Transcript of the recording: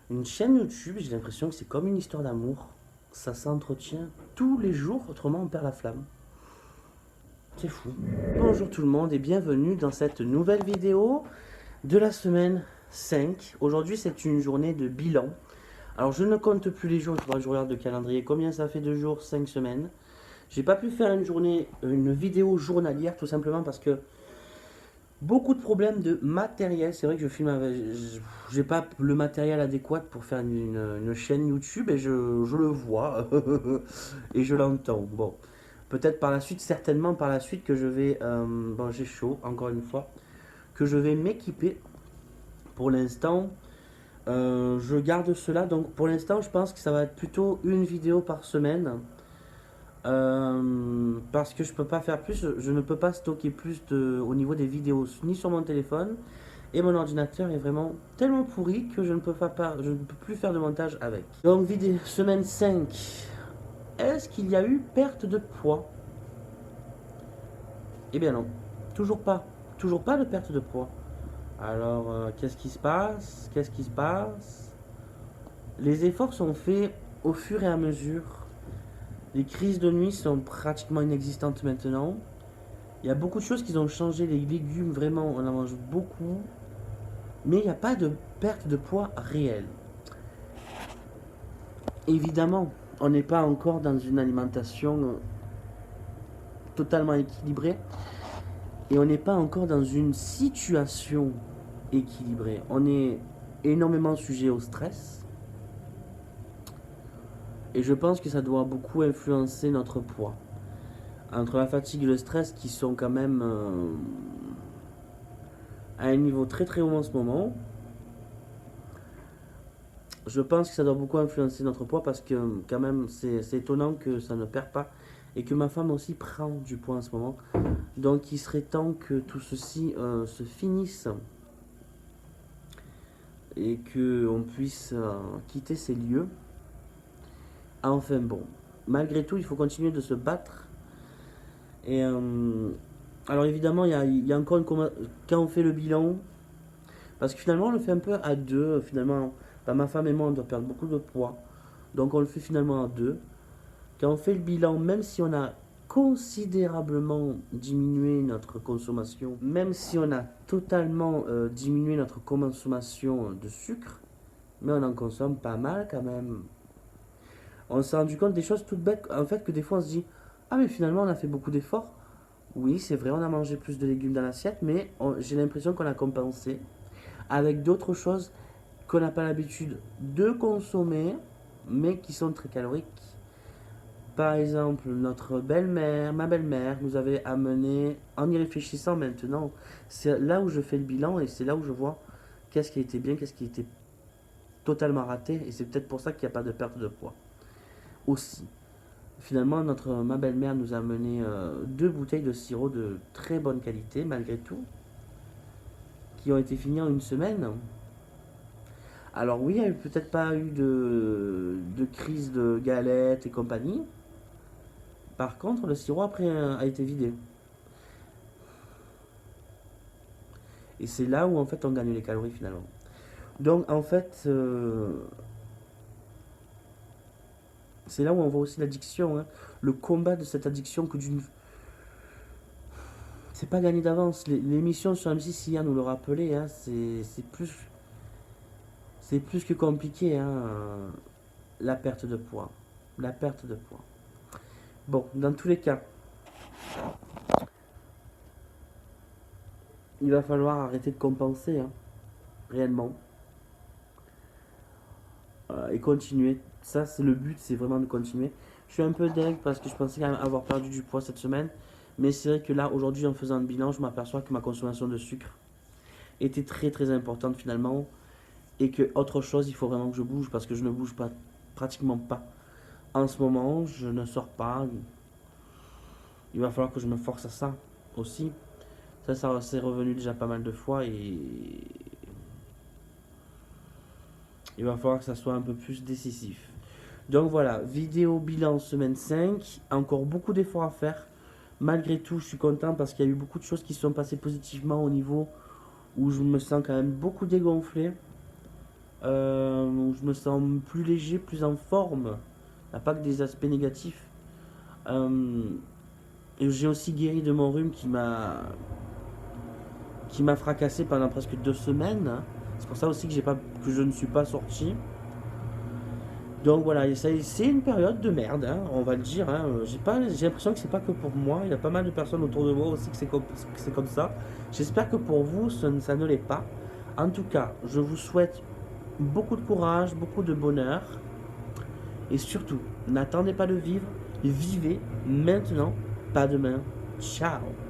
Une chaîne YouTube, j'ai l'impression que c'est comme une histoire d'amour. Ça s'entretient tous les jours, autrement on perd la flamme. C'est fou. Bonjour tout le monde et bienvenue dans cette nouvelle vidéo de la semaine 5. Aujourd'hui c'est une journée de bilan. Alors je ne compte plus les jours, il faudra que je regarde le calendrier. Combien ça fait de jours? 5 semaines. J'ai pas pu faire une vidéo journalière tout simplement parce que beaucoup de problèmes de matériel. C'est vrai que je filme avec. J'ai pas le matériel adéquat pour faire une chaîne YouTube et je le vois et je l'entends. Bon, peut-être par la suite, certainement par la suite que je vais. Bon, j'ai chaud, encore une fois, que je vais m'équiper. Pour l'instant, je garde cela. Donc pour l'instant, je pense que ça va être plutôt une vidéo par semaine. Parce que je peux pas faire plus, je ne peux pas stocker plus au niveau des vidéos ni sur mon téléphone et mon ordinateur est vraiment tellement pourri que je ne peux plus faire de montage avec. Donc vidéo semaine 5. Est-ce qu'il y a eu perte de poids? Eh bien non, toujours pas. Toujours pas de perte de poids. Alors qu'est-ce qui se passe? Qu'est-ce qui se passe? Les efforts sont faits au fur et à mesure. Les crises de nuit sont pratiquement inexistantes maintenant. Il y a beaucoup de choses qui ont changé. Les légumes, vraiment, on en mange beaucoup. Mais il n'y a pas de perte de poids réelle. Évidemment, on n'est pas encore dans une alimentation totalement équilibrée. Et on n'est pas encore dans une situation équilibrée. On est énormément sujet au stress. Et je pense que ça doit beaucoup influencer notre poids. Entre la fatigue et le stress qui sont quand même à un niveau très très haut en ce moment. Je pense que ça doit beaucoup influencer notre poids parce que quand même c'est étonnant que ça ne perd pas et que ma femme aussi prend du poids en ce moment. Donc il serait temps que tout ceci se finisse et qu'on puisse quitter ces lieux. Enfin bon, malgré tout il faut continuer de se battre. Et alors évidemment il y a encore quand on fait le bilan, parce que finalement on le fait un peu à deux, finalement bah, ma femme et moi on doit perdre beaucoup de poids. Donc on le fait finalement à deux. Quand on fait le bilan, même si on a considérablement diminué notre consommation, même si on a totalement diminué notre consommation de sucre, mais on en consomme pas mal quand même. On s'est rendu compte des choses toutes bêtes, en fait, que des fois on se dit, ah mais finalement on a fait beaucoup d'efforts. Oui, c'est vrai, on a mangé plus de légumes dans l'assiette, mais j'ai l'impression qu'on a compensé avec d'autres choses qu'on n'a pas l'habitude de consommer, mais qui sont très caloriques. Par exemple, notre belle-mère, ma belle-mère, nous avait amené, en y réfléchissant maintenant, c'est là où je fais le bilan et c'est là où je vois qu'est-ce qui était bien, qu'est-ce qui était totalement raté, et c'est peut-être pour ça qu'il n'y a pas de perte de poids. Aussi, finalement, ma belle-mère nous a amené 2 bouteilles de sirop de très bonne qualité, malgré tout, qui ont été finies en une semaine. Alors oui, il n'y a peut-être pas eu de crise de galettes et compagnie. Par contre, le sirop après a été vidé. Et c'est là où en fait on gagne les calories finalement. Donc en fait, c'est là où on voit aussi l'addiction, hein. Le combat de cette addiction que d'une. C'est pas gagné d'avance. L'émission sur M6 hier nous le rappelait, hein. C'est plus que compliqué, hein, la perte de poids. La perte de poids. Bon, dans tous les cas, il va falloir arrêter de compenser, hein, réellement. Et continuer. Ça, c'est le but, c'est vraiment de continuer. Je suis un peu dingue parce que je pensais quand même avoir perdu du poids cette semaine. Mais c'est vrai que là, aujourd'hui, en faisant le bilan, je m'aperçois que ma consommation de sucre était très très importante finalement. Et que autre chose, il faut vraiment que je bouge parce que je ne bouge pas, pratiquement pas. En ce moment, je ne sors pas. Il va falloir que je me force à ça aussi. Ça c'est revenu déjà pas mal de fois et il va falloir que ça soit un peu plus décisif. Donc voilà, vidéo bilan semaine 5. Encore beaucoup d'efforts à faire. Malgré tout, je suis content parce qu'il y a eu beaucoup de choses qui se sont passées positivement au niveau où je me sens quand même beaucoup dégonflé. où je me sens plus léger, plus en forme. Il n'y a pas que des aspects négatifs. Euh, et j'ai aussi guéri de mon rhume qui m'a fracassé pendant presque 2 semaines. C'est pour ça aussi que, que je ne suis pas sorti. Donc voilà, c'est une période de merde, hein, on va le dire. Hein. J'ai l'impression que c'est pas que pour moi. Il y a pas mal de personnes autour de moi aussi que c'est comme ça. J'espère que pour vous, ça ne l'est pas. En tout cas, je vous souhaite beaucoup de courage, beaucoup de bonheur. Et surtout, n'attendez pas de vivre. Vivez maintenant, pas demain. Ciao.